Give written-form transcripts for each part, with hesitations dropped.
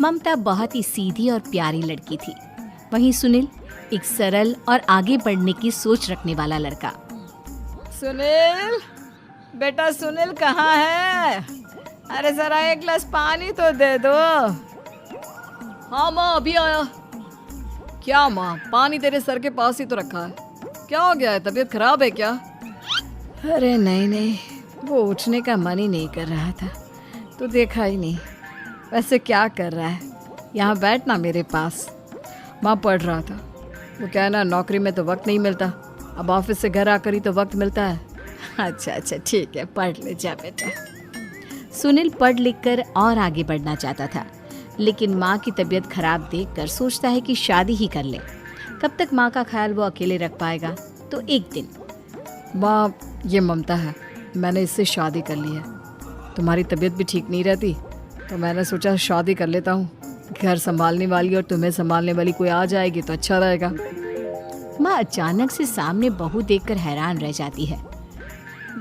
ममता बहुत ही सीधी और प्यारी लड़की थी। वहीं सुनील एक सरल और आगे बढ़ने की सोच रखने वाला लड़का। सुनील, बेटा सुनील कहाँ है? अरे जरा एक गिलास पानी तो दे दो। हाँ माँ, अभी आया। क्या माँ, पानी तेरे सर के पास ही तो रखा है। क्या हो गया है, तबीयत खराब है क्या? अरे नहीं नहीं, वो उठने का मन ही नहीं कर रहा था, तो देखा ही नहीं। वैसे क्या कर रहा है? यहाँ बैठ ना मेरे पास। माँ पढ़ रहा था। वो क्या है ना, नौकरी में तो वक्त नहीं मिलता, अब ऑफिस से घर आकर ही तो वक्त मिलता है। अच्छा ठीक है, पढ़ ले जा बेटा। सुनील पढ़ लिख कर और आगे बढ़ना चाहता था, लेकिन माँ की तबीयत खराब देखकर सोचता है कि शादी ही कर ले। कब तक माँ का ख्याल वो अकेले रख पाएगा? तो एक दिन, माँ ये ममता है, मैंने इससे शादी कर ली है। तुम्हारी तबीयत भी ठीक नहीं रहती, तो मैंने सोचा शादी कर लेता हूँ। घर संभालने वाली और तुम्हें संभालने वाली कोई आ जाएगी तो अच्छा रहेगा। माँ अचानक से सामने बहू देखकर हैरान रह जाती है।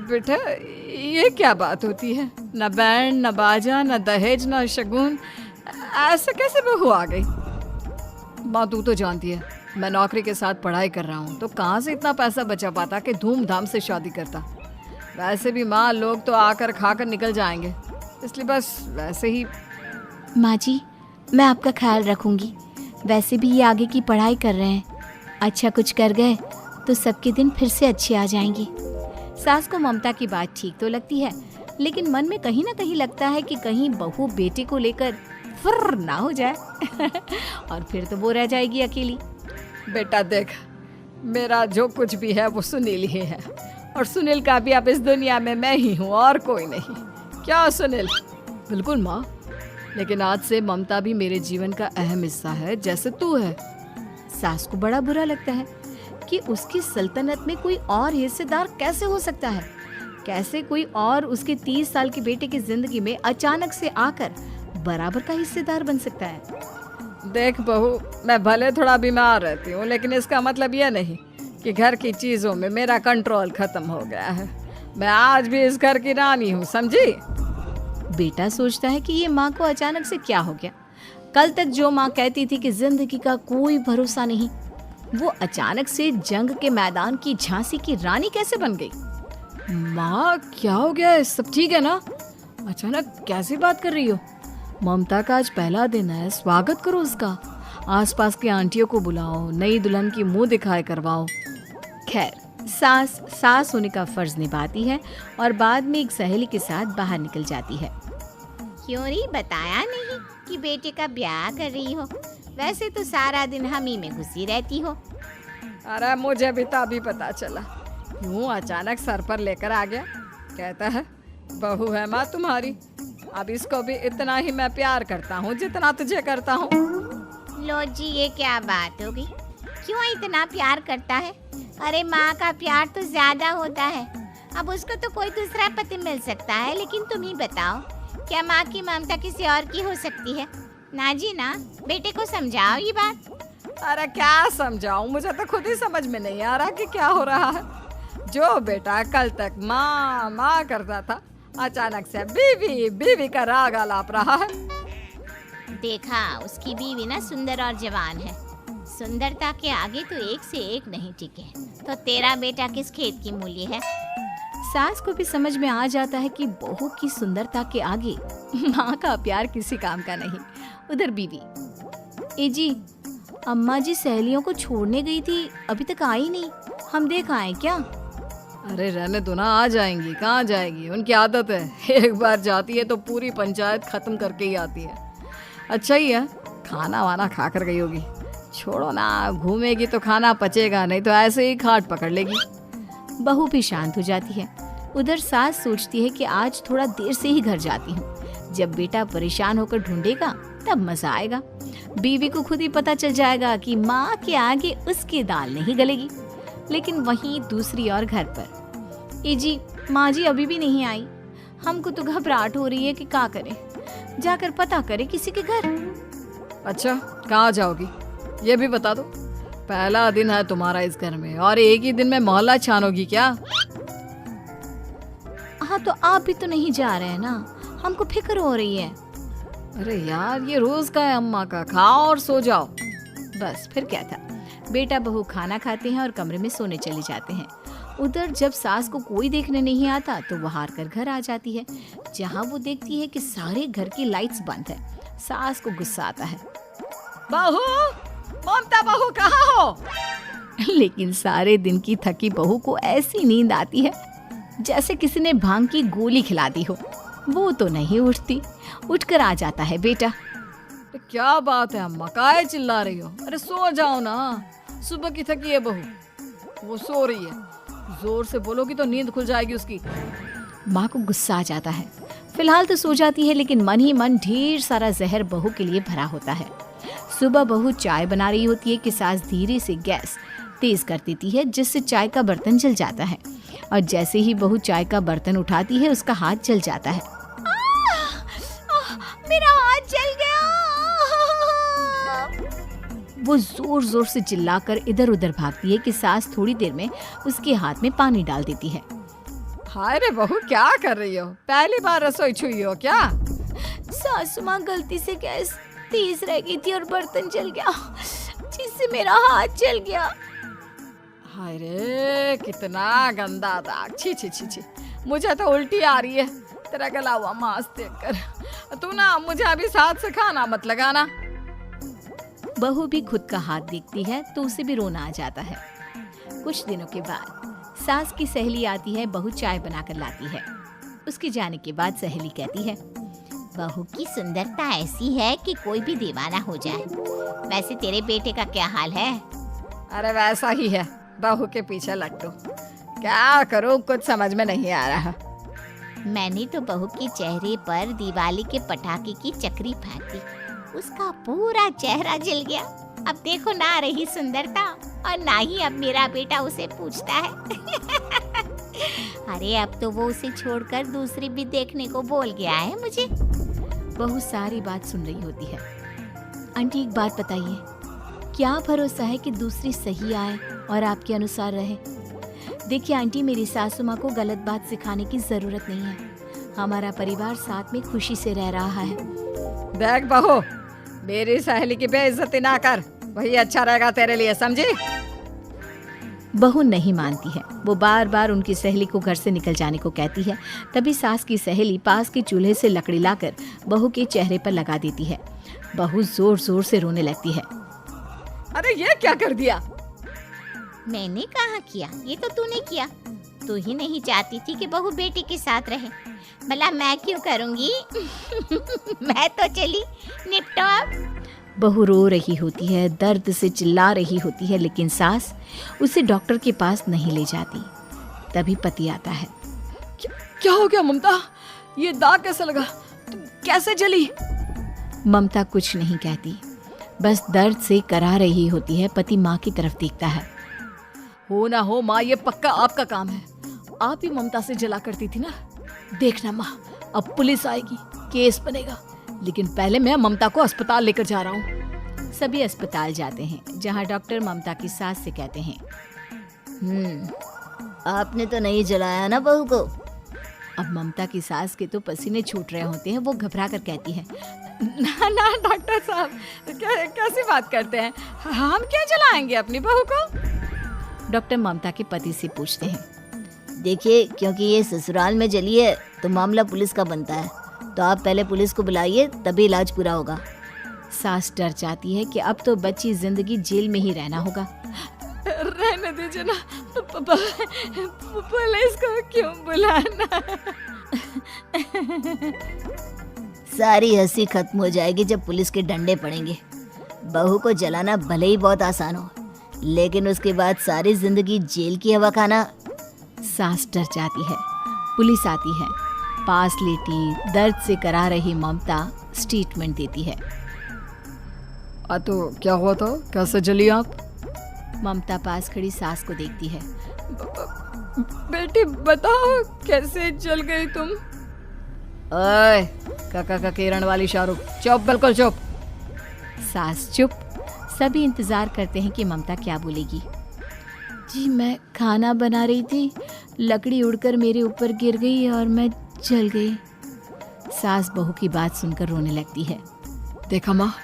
बेटा ये क्या बात होती है? न बैंड, न बाजा, न दहेज, न शगुन, ऐसे कैसे बहू आ गई? माँ तू तो जानती है, मैं नौकरी के साथ पढ़ाई कर रहा हूँ, तो कहाँ से इतना पैसा बचा पाता कि धूमधाम से शादी करता। वैसे भी माँ, लोग तो आकर खाकर निकल जाएंगे, इसलिए बस वैसे ही। माँ जी, मैं आपका ख्याल रखूंगी। वैसे भी ये आगे की पढ़ाई कर रहे हैं, अच्छा कुछ कर गए तो सबके दिन फिर से अच्छे आ जाएंगे। सास को ममता की बात ठीक तो लगती है, लेकिन मन में कहीं ना कहीं लगता है कि कहीं बहू बेटे को लेकर फुर्र ना हो जाए और फिर तो वो रह जाएगी अकेली। बेटा देख, मेरा जो कुछ भी है वो सुनील ही है, और सुनील का भी अब इस दुनिया में मैं ही हूँ और कोई नहीं। क्या सुनील? बिल्कुल माँ, लेकिन आज से ममता भी मेरे जीवन का अहम हिस्सा है, जैसे तू है। सास को बड़ा बुरा लगता है कि उसकी सल्तनत में कोई और हिस्सेदार कैसे हो सकता है। कैसे कोई और उसके 30 साल के बेटे की जिंदगी में अचानक से आकर बराबर का हिस्सेदार बन सकता है। देख बहू, मैं भले थोड़ा बीमार रहती हूँ, लेकिन इसका मतलब यह नहीं कि घर की चीजों में मेरा कंट्रोल खत्म हो गया है। मैं आज भी इस घर की रानी हूँ, समझी? बेटा सोचता है कि ये माँ को अचानक से क्या हो गया। कल तक जो माँ कहती थी कि जिंदगी का कोई भरोसा नहीं, वो अचानक से जंग के मैदान की झांसी की रानी कैसे बन गई? माँ क्या हो गया है? सब ठीक है ना? अचानक कैसी बात कर रही हो? ममता का आज पहला दिन है, स्वागत करो उसका। आसपास की आंटियों को बुलाओ, नई दुल्हन की मुंह दिखाए करवाओ। खैर, सास होने का फर्ज निभाती है और बाद में एक सहेली के साथ बाहर निकल जाती है। क्यों री बताया नहीं कि बेटे का ब्याह कर रही हो? वैसे तो सारा दिन हम ही में घुसी रहती हो। अरे मुझे भी तो अभी पता चला, यूं अचानक सर पर लेकर आ गया। कहता है बहू है माँ तुम्हारी। अब इसको भी इतना ही मैं प्यार करता हूँ जितना तुझे करता हूँ। लो जी, ये क्या बात हो गई? क्यों इतना प्यार करता है? अरे माँ का प्यार तो ज्यादा होता है। अब उसको तो कोई दूसरा पति मिल सकता है, लेकिन तुम ही बताओ, क्या माँ की ममता किसी और की हो सकती है? ना जी ना, बेटे को समझाओ ये बात। अरे क्या समझाऊं, मुझे तो खुद ही समझ में नहीं आ रहा कि क्या हो रहा है। जो बेटा कल तक माँ माँ करता था, अचानक से बीवी बीवी का राग आलाप रहा है। देखा, उसकी बीवी ना सुंदर और जवान है। सुंदरता के आगे तो एक से एक नहीं टिके, तो तेरा बेटा किस खेत की मूली है? सास को भी समझ में आ जाता है कि बहू की सुंदरता के आगे माँ का प्यार किसी काम का नहीं। उधर बीवी, ए जी, अम्मा जी सहेलियों को छोड़ने गई थी, अभी तक आई नहीं, हम देख आए क्या? अरे रहने दो ना, आ जाएंगी। कहाँ जाएगी, उनकी आदत है, एक बार जाती है तो पूरी पंचायत खत्म करके ही आती है। अच्छा ही है, खाना वाना खा कर गई होगी। छोड़ो ना, घूमेगी तो खाना पचेगा, नहीं तो ऐसे ही खाट पकड़ लेगी। बहू भी शांत हो जाती है। उधर सास सोचती है कि आज थोड़ा देर से ही घर जाती हूँ, जब बेटा परेशान होकर ढूंढेगा तब मजा आएगा। बीवी को खुद ही पता चल जाएगा कि माँ के आगे उसकी दाल नहीं गलेगी। लेकिन वहीं दूसरी ओर घर पर, ए जी, माँ जी अभी भी नहीं आई, हमको तो घबराहट हो रही है कि क्या करें, जाकर पता करें किसी के घर। अच्छा, कहाँ जाओगी ये भी बता दो। पहला दिन है तुम्हारा इस घर में और एक ही दिन में मोहल्ला छानोगी क्या? हाँ, तो आप भी तो नहीं जा रहे हैं ना, हमको फिक्र हो रही है। अरे यार, ये रोज का है अम्मा का, खाओ और सो जाओ। बस फिर क्या था। बेटा बहू खाना खाते हैं और कमरे में सोने चले जाते हैं। उधर जब सास को कोई देखने नहीं आता तो वो हार कर घर आ जाती है, जहाँ वो देखती है कि सारे घर की लाइट्स बंद है। सास को गुस्सा आता है, बहू, ममता बहू कहाँ हो? लेकिन सारे दिन की थकी बहू को ऐसी नींद आती है जैसे किसी ने भांग की गोली खिला दी हो। वो तो नहीं उठती। उठकर आ जाता है बेटा। तो क्या बात है अम्मा, काहे चिल्ला रही हो? अरे सो जाओ ना, सुबह की थकी है बहू, वो सो रही है। जोर से बोलोगी तो नींद खुल जाएगी उसकी। माँ को गुस्सा आ जाता है। फिलहाल तो सो जाती है, लेकिन मन ही मन ढेर सारा जहर बहू के लिए भरा होता है। सुबह बहू चाय बना रही होती है कि सास धीरे से गैस तेज कर देती है, जिससे चाय का बर्तन जल जाता है। और जैसे ही बहू चाय का बर्तन उठाती है, उसका हाथ जल जाता है। मेरा हाथ जल गया। वो जोर जोर से चिल्लाकर इधर उधर भागती है कि सास थोड़ी देर में उसके हाथ में पानी डाल देती है। हाय रे बहू, क्या कर रही हो? पहली बार रसोई छुई हो क्या? सासू माँ गलती से गैस तेज रह गई थी और बर्तन जल गया, जिससे मेरा हाथ जल गया। हाय रे, कितना गंदा दाग। छी छी छी छी, मुझे तो उल्टी आ रही है तेरा गला हुआ मांस देखकर। तू ना मुझे अभी साथ से खाना मत लगाना। बहू भी खुद का हाथ देखती है तो उसे भी रोना आ जाता है। कुछ दिनों के बाद सास की सहेली आती है, बहू चाय बनाकर लाती है। उसके जाने के बाद सहेली कहती है, बहू की सुंदरता ऐसी है कि कोई भी दीवाना हो जाए। वैसे तेरे बेटे का क्या हाल है? अरे वैसा ही है, बहू के पीछे लट्टू। क्या करूं, कुछ समझ में नहीं आ रहा। मैंने तो बहू के चेहरे पर दिवाली के पटाखे की चक्री फेंक दी, उसका पूरा चेहरा जल गया। अब देखो ना रही सुंदरता, और ना ही अब मेरा बेटा उसे पूछता है। अरे अब तो वो उसे छोड़कर दूसरी भी देखने को बोल गया है मुझे। बहू सारी बात सुन रही होती है। आंटी एक बात बताइए, क्या भरोसा है कि दूसरी सही आए और आपके अनुसार रहे? देखिए आंटी, मेरी सासू माँ को गलत बात सिखाने की जरूरत नहीं है। हमारा परिवार साथ में खुशी से रह रहा है। देख बहू, मेरी सहेली की बेइज्जती ना कर, वही अच्छा रहेगा तेरे लिए, समझी? बहू नहीं मानती है। वो बार बार उनकी सहेली को घर से निकल जाने को कहती है। तभी सास की सहेली पास के चूल्हे से लकड़ी लाकर बहू के चेहरे पर लगा देती है। बहू जोर जोर से रोने लगती है। अरे ये क्या कर दिया? मैंने कहाँ किया, ये तो तूने किया। तू ही नहीं चाहती थी कि बहू बेटी के साथ रहे, भला मैं क्यों करूँगी? मैं तो चली, निपटो अब। बहू रो रही होती है, दर्द से चिल्ला रही होती है, लेकिन सास उसे डॉक्टर के पास नहीं ले जाती। तभी पति आता है। क्या हो गया ममता? ये दाग कैसे लगा? तुम कैसे जली? ममता कुछ नहीं कहती, बस दर्द से करा रही होती है। पति माँ की तरफ देखता है। हो ना हो माँ, ये पक्का आपका काम है। आप ही ममता से जला करती थी ना। देखना माँ, अब पुलिस आएगी, केस बनेगा, लेकिन पहले मैं ममता को अस्पताल लेकर जा रहा हूँ। सभी अस्पताल जाते हैं, जहाँ डॉक्टर ममता की सास से कहते हैं, आपने तो नहीं जलाया ना बहू को? अब ममता की सास के तो पसीने छूट रहे होते हैं। वो घबरा कर कहती है, ना ना डॉक्टर साहब, कैसी बात करते हैं? हम क्या जलाएंगे अपनी बहू को? डॉक्टर ममता के पति से पूछते हैं, देखिए, क्योंकि ये ससुराल में जली है तो मामला पुलिस का बनता है, तो आप पहले पुलिस को बुलाइए, तभी इलाज पूरा होगा। सास डर जाती है कि अब तो बच्ची जिंदगी जेल में ही रहना होगा। रहने दीजिए ना, पुलिस को क्यों बुलाना? सारी हंसी खत्म हो जाएगी जब पुलिस के डंडे पड़ेंगे। बहू को जलाना भले ही बहुत आसान हो, लेकिन उसके बाद सारी जिंदगी जेल की हवा खाना। सास डर जाती है। पुलिस आती है। पास लेटी दर्द से करा रही ममता स्टेटमेंट देती है। तो क्या हुआ था? कैसे जली आप? ममता पास खड़ी सास को देखती है। बेटी बताओ, कैसे जल गई तुम? ओए, काका का किरण वाली शाहरुख, चुप, बिल्कुल चुप। सास चुप। सभी इंतजार करते हैं कि ममता क्या बोलेगी। जी मैं खाना बना रही थी, लकड़ी उड़कर मेरे ऊपर गिर गई और मैं जल गई। सास बहू की बात सुनकर रोने लगती है। देखा माँ,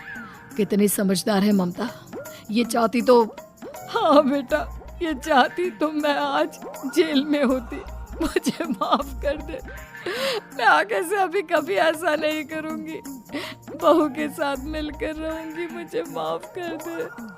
कितनी समझदार है ममता। ये चाहती तो, हाँ बेटा, ये चाहती तो मैं आज जेल में होती। मुझे माफ कर दे। मैं आगे से अभी कभी ऐसा नहीं करूंगी। बहू के साथ मिलकर रहूंगी। मुझे माफ कर दे।